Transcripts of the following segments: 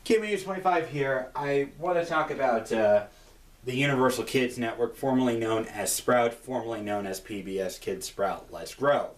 KMU25 here. I want to talk about the Universal Kids Network, formerly known as Sprout, formerly known as PBS Kids Sprout. Let's grow.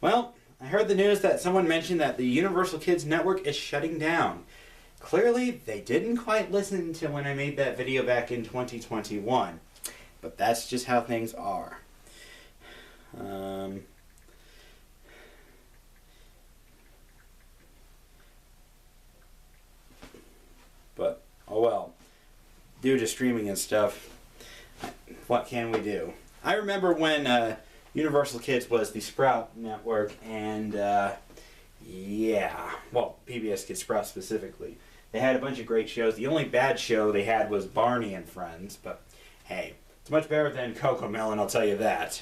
Well, I heard the news that someone mentioned that the Universal Kids Network is shutting down. Clearly, they didn't quite listen to when I made that video back in 2021. But that's just how things are. But, oh well. Due to streaming and stuff, what can we do? I remember when Universal Kids was the Sprout Network, and yeah, well, PBS Kids Sprout specifically. They had a bunch of great shows. The only bad show they had was Barney and Friends, but hey, it's much better than Cocomelon, I'll tell you that.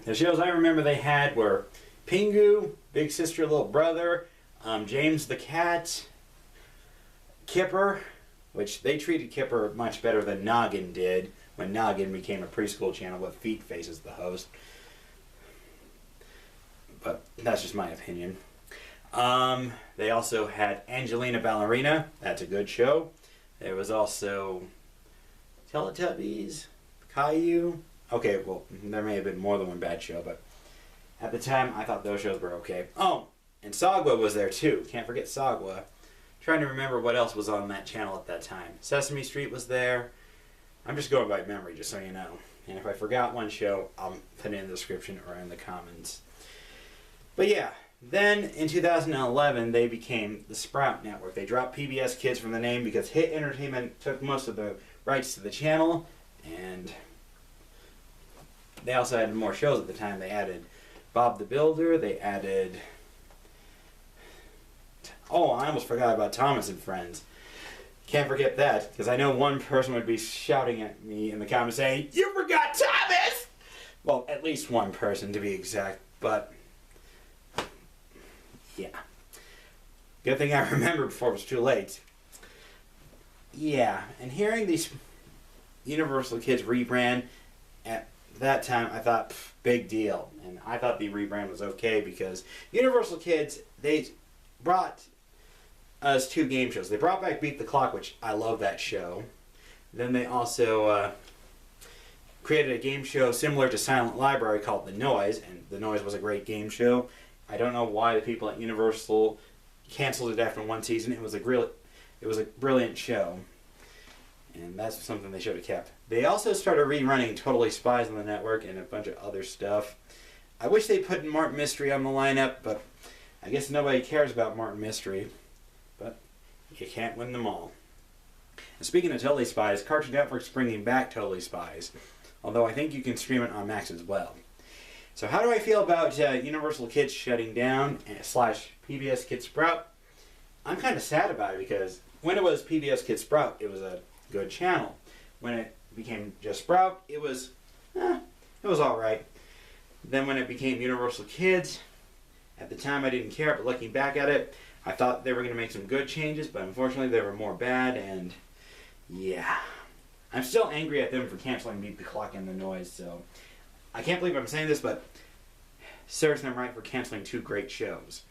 The shows I remember they had were Pingu, Big Sister, Little Brother, James the Cat, Kipper, which they treated Kipper much better than Noggin did when Noggin became a preschool channel with Feet Faces the host. But that's just my opinion. They also had Angelina Ballerina. That's a good show. There was also Teletubbies, Caillou. Okay, well, there may have been more than one bad show, but at the time, I thought those shows were okay. Oh, and Sagwa was there too. Can't forget Sagwa. Trying to remember what else was on that channel at that time. Sesame Street was there. I'm just going by memory, just so you know. And if I forgot one show, I'll put it in the description or in the comments. But yeah, then in 2011, they became the Sprout Network. They dropped PBS Kids from the name because Hit Entertainment took most of the rights to the channel, and they also added more shows at the time. They added Bob the Builder. They added... Oh, I almost forgot about Thomas and Friends. Can't forget that, because I know one person would be shouting at me in the comments saying, "You forgot Thomas!" Well, at least one person to be exact, but yeah. Good thing I remembered before it was too late. Yeah, and hearing these Universal Kids rebrand at that time, I thought, big deal. And I thought the rebrand was okay because Universal Kids, they brought us two game shows. They brought back Beat the Clock, which I love that show. Then they also created a game show similar to Silent Library called The Noise, and The Noise was a great game show. I don't know why the people at Universal canceled it after one season. It was a brilliant show, and that's something they should have kept. They also started rerunning Totally Spies on the network and a bunch of other stuff. I wish they put Martin Mystery on the lineup, but I guess nobody cares about Martin Mystery. But you can't win them all. And speaking of Totally Spies, Cartoon Network's bringing back Totally Spies, although I think you can stream it on Max as well. So how do I feel about Universal Kids shutting down / PBS Kids Sprout? I'm kind of sad about it because when it was PBS Kids Sprout, it was a good channel. When it became just Sprout, it was alright. Then when it became Universal Kids, at the time I didn't care, but looking back at it, I thought they were going to make some good changes, but unfortunately they were more bad, and yeah. I'm still angry at them for canceling Beat the Clock and The Noise, so I can't believe I'm saying this, but serves them right for canceling two great shows.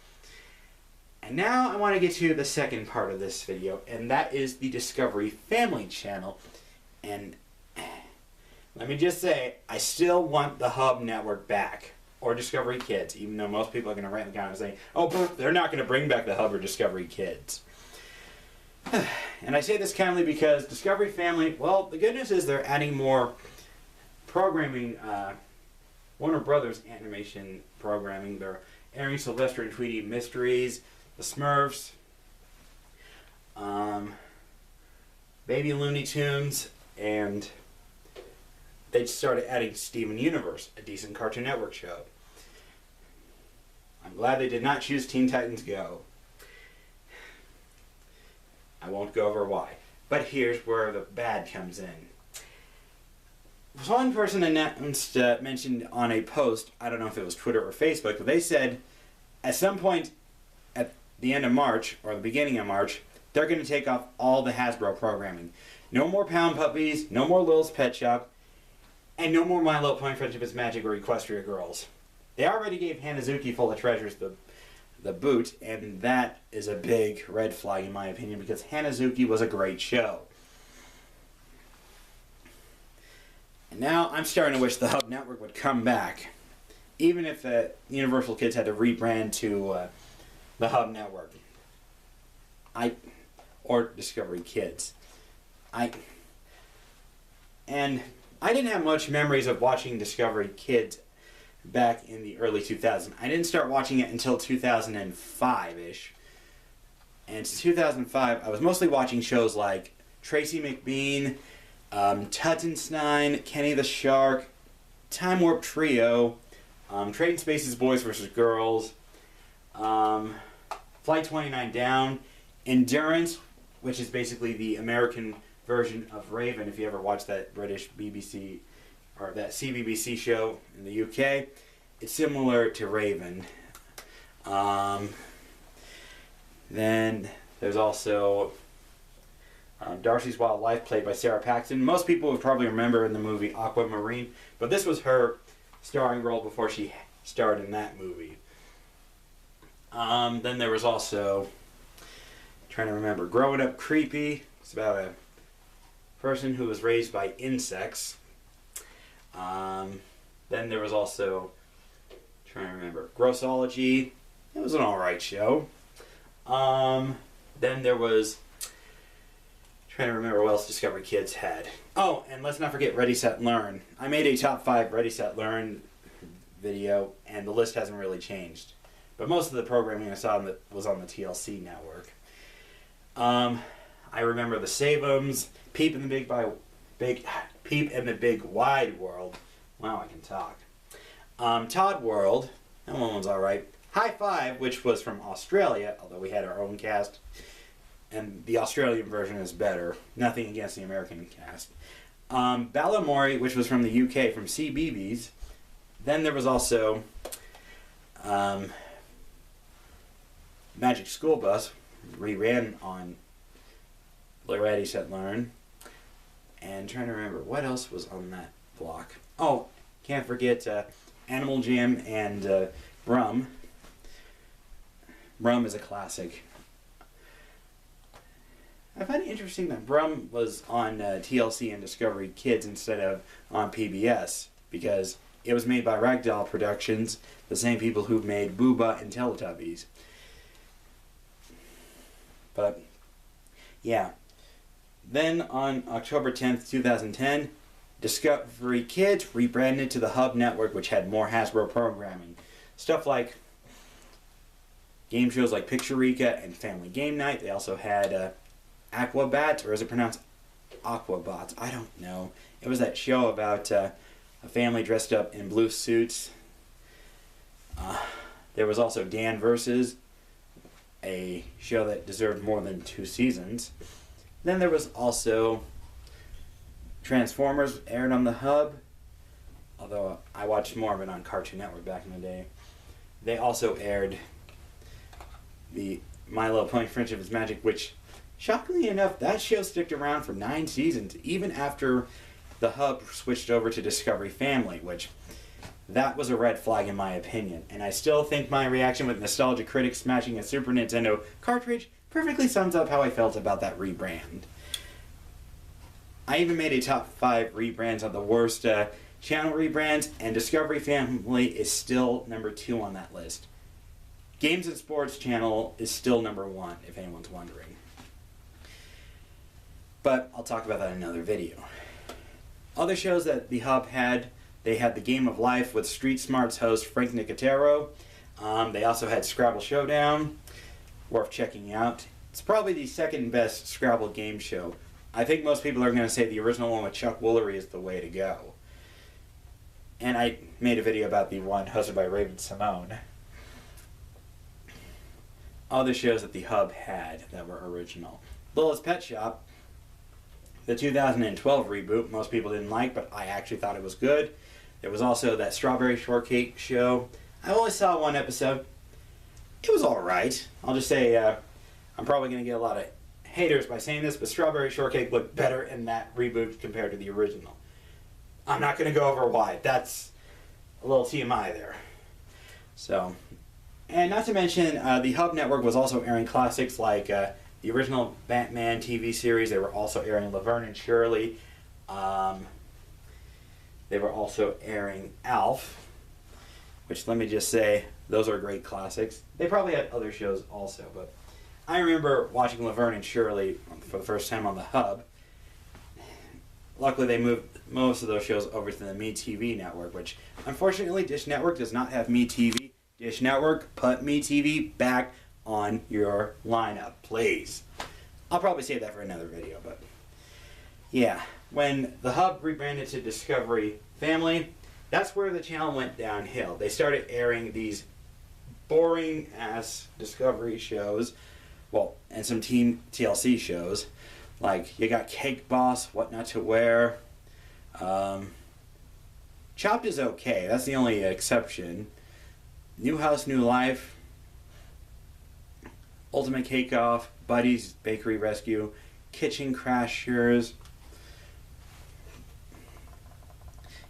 And now I want to get to the second part of this video, and that is the Discovery Family Channel. And let me just say, I still want the Hub Network back. Or Discovery Kids, even though most people are going to write in the comments saying, "Oh, they're not going to bring back the Hub or Discovery Kids." And I say this kindly because Discovery Family, well, the good news is they're adding more programming, Warner Brothers animation programming. They're airing Sylvester and Tweety Mysteries, the Smurfs, Baby Looney Tunes, and they started adding Steven Universe, a decent Cartoon Network show. I'm glad they did not choose Teen Titans Go. I won't go over why. But here's where the bad comes in. One person mentioned on a post, I don't know if it was Twitter or Facebook, but they said at some point at the end of March, or the beginning of March, they're going to take off all the Hasbro programming. No more Pound Puppies, no more Lil's Pet Shop, and no more My Little Pony Friendship is Magic or Equestria Girls. They already gave Hanazuki Full of Treasures the the boot, and that is a big red flag in my opinion because Hanazuki was a great show. And now I'm starting to wish the Hub Network would come back, even if Universal Kids had to rebrand to the Hub Network. Or Discovery Kids. And I didn't have much memories of watching Discovery Kids back in the early 2000s. I didn't start watching it until 2005-ish. And since 2005, I was mostly watching shows like Tracy McBean, Tuttenstein, Kenny the Shark, Time Warp Trio, Trading Spaces Boys vs. Girls, Flight 29 Down, Endurance, which is basically the American version of Raven, if you ever watched that British BBC or that CBBC show in the UK. It's similar to Raven. Then there's also Darcy's Wild Life, played by Sarah Paxton. Most people would probably remember in the movie Aquamarine, but this was her starring role before she starred in that movie. Then there was also, trying to remember, Growing Up Creepy. It's about a person who was raised by insects. Then there was also, trying to remember, Grossology. It was an alright show. Then there was, trying to remember what else Discovery Kids had. Oh, and let's not forget Ready, Set, Learn. I made a top 5 Ready, Set, Learn video, and the list hasn't really changed. But most of the programming I saw was on the TLC network. I remember the Sabums, Peep in the Big Wide World. Wow, I can talk. Todd World, that one was alright. High Five, which was from Australia, although we had our own cast. And the Australian version is better. Nothing against the American cast. Balamory, which was from the UK, from CBeebies. Then there was also Magic School Bus, reran on Ready, Set, Learn. And trying to remember what else was on that block. Oh, can't forget Animal Jam and Brum. Brum is a classic. I find it interesting that Brum was on TLC and Discovery Kids instead of on PBS, because it was made by Ragdoll Productions, the same people who made Booba and Teletubbies. But, yeah. Then on October 10th, 2010, Discovery Kids rebranded to the Hub Network, which had more Hasbro programming. Stuff like game shows like Pictureka and Family Game Night. They also had Aquabats, or is it pronounced Aquabots? I don't know. It was that show about a family dressed up in blue suits. There was also Dan Versus, a show that deserved more than 2 seasons. Then there was also Transformers, aired on the Hub, although I watched more of it on Cartoon Network back in the day. They also aired the My Little Pony Friendship is Magic, which, shockingly enough, that show stuck around for 9 seasons, even after the Hub switched over to Discovery Family, which, that was a red flag in my opinion. And I still think my reaction with Nostalgia Critics smashing a Super Nintendo cartridge perfectly sums up how I felt about that rebrand. I even made a top 5 rebrands of the worst channel rebrands, and Discovery Family is still number 2 on that list. Games and Sports Channel is still number 1, if anyone's wondering. But I'll talk about that in another video. Other shows that the Hub had, they had The Game of Life with Street Smarts host Frank Nicotero. They also had Scrabble Showdown, worth checking out. It's probably the second best Scrabble game show. I think most people are going to say the original one with Chuck Woolery is the way to go. And I made a video about the one hosted by Raven Simone. Other shows that the Hub had that were original. Little's Pet Shop, the 2012 reboot, most people didn't like, but I actually thought it was good. There was also that Strawberry Shortcake show. I only saw 1 episode. It was alright. I'll just say, I'm probably going to get a lot of haters by saying this, but Strawberry Shortcake looked better in that reboot compared to the original. I'm not going to go over why. That's a little TMI there. So, And not to mention, the Hub Network was also airing classics like the original Batman TV series. They were also airing Laverne and Shirley. They were also airing Alf, which, let me just say, those are great classics. They probably had other shows also, but I remember watching Laverne and Shirley for the first time on the Hub. Luckily, they moved most of those shows over to the MeTV network, which, unfortunately, Dish Network does not have MeTV. Dish Network, put MeTV back on your lineup, please. I'll probably save that for another video, but yeah. When the Hub rebranded to Discovery Family, that's where the channel went downhill. They started airing these boring-ass Discovery shows, well, and some Team TLC shows, like you got Cake Boss, What Not to Wear. Chopped is okay, that's the only exception. New House, New Life, Ultimate Cake Off, Buddy's Bakery Rescue, Kitchen Crashers.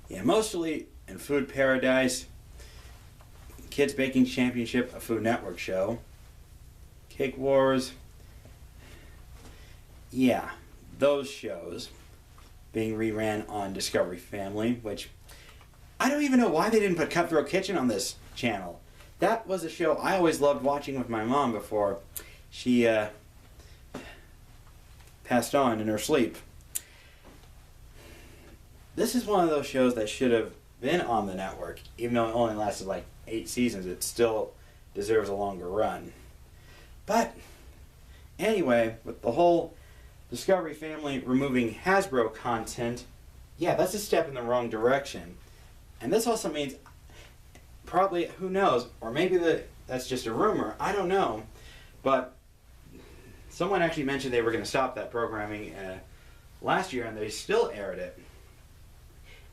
Yeah, mostly in Food Paradise, Kids Baking Championship, a Food Network show, Cake Wars. Yeah, those shows being reran on Discovery Family, which I don't even know why they didn't put Cutthroat Kitchen on this channel. That was a show I always loved watching with my mom before she passed on in her sleep. This is one of those shows that should have been on the network. Even though it only lasted like 8 seasons, it still deserves a longer run. But anyway, with the whole Discovery Family removing Hasbro content, yeah, that's a step in the wrong direction. And this also means, probably, who knows, or maybe that's just a rumor, I don't know, but someone actually mentioned they were going to stop that programming last year, and they still aired it.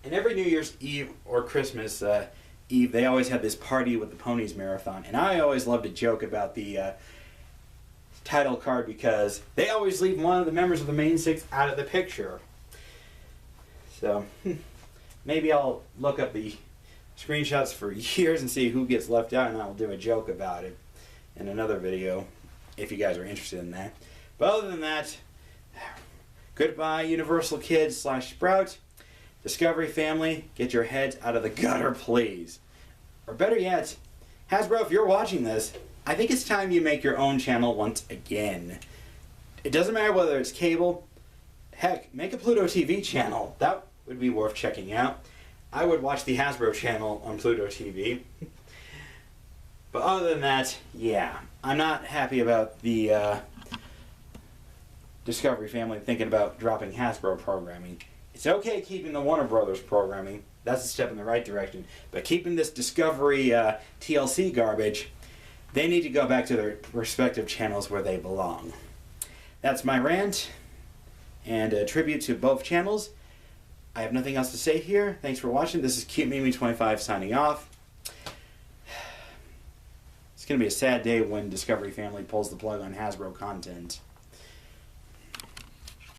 And every New Year's Eve or Christmas Eve, they always had this Party with the Ponies marathon. And I always loved to joke about the title card because they always leave one of the members of the main 6 out of the picture. So maybe I'll look up the screenshots for years and see who gets left out, and I'll do a joke about it in another video if you guys are interested in that. But other than that, goodbye Universal Kids / Sprout. Discovery Family, get your heads out of the gutter, please. Or better yet, Hasbro, if you're watching this, I think it's time you make your own channel once again. It doesn't matter whether it's cable. Heck, make a Pluto TV channel. That would be worth checking out. I would watch the Hasbro channel on Pluto TV. But other than that, yeah, I'm not happy about the Discovery Family thinking about dropping Hasbro programming. It's okay keeping the Warner Brothers programming. That's a step in the right direction. But keeping this Discovery TLC garbage, they need to go back to their respective channels where they belong. That's my rant and a tribute to both channels. I have nothing else to say here. Thanks for watching. This is CuteMimi25 signing off. It's going to be a sad day when Discovery Family pulls the plug on Hasbro content.